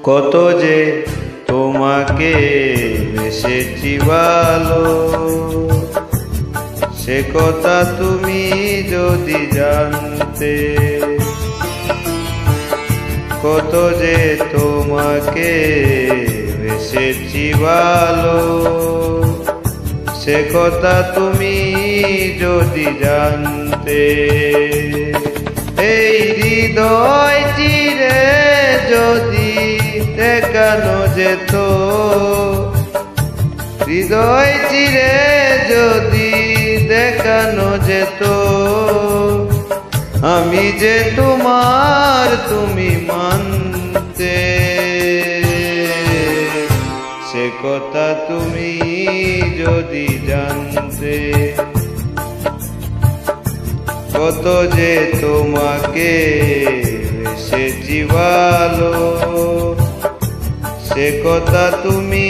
কত যে তোমাকে বেসেছি ভালো, সে কথা তুমি যদি জানতে। কত যে তোমাকে বেসেছি ভালো, সে কথা তুমি যদি জানতে। এই হৃদয় চিরে যদি দেখানো যেত, হৃদয় চিরে যদি দেখানো যেত, আমি যে তোমার তুমি মানতে। সে কথা তুমি যদি জানতে। কত যে তোমাকে বেসেছি ভালো, সে কথা তুমি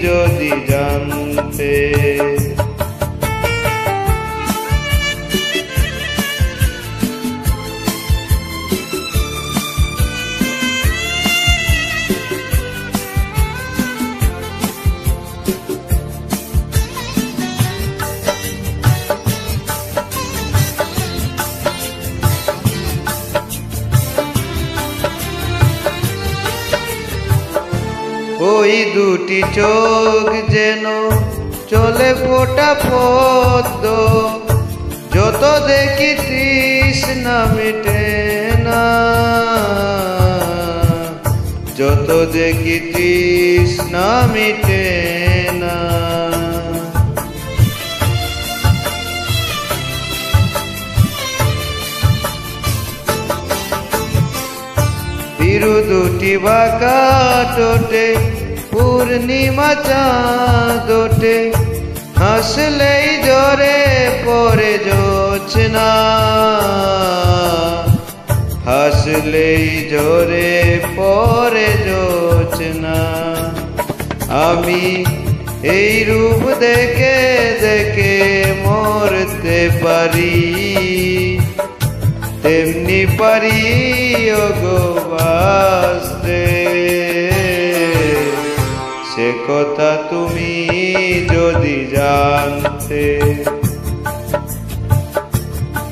যদি জানতে। ওই দুটি চোখ যেন চলে ফোটা পদ্ম, যত দেখি তৃষ্ণা মিটে না, যত দেখি তৃষ্ণা মিটে না। দুটি বাঁকা ঠোঁটে পূর্ণিমা চাঁদ ওঠে, হাসলেই ঝরে পড়ে জোছনা, হাসলেই ঝরে পড়ে জোছনা। আমি এই রূপ দেখে দেখে মরতে পারি, তেমনি পারি ওগো বাঁচতে। সে কথা তুমি যদি জানতে।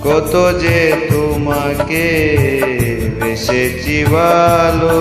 কত যে তোমাকে বেসেছি ভালো,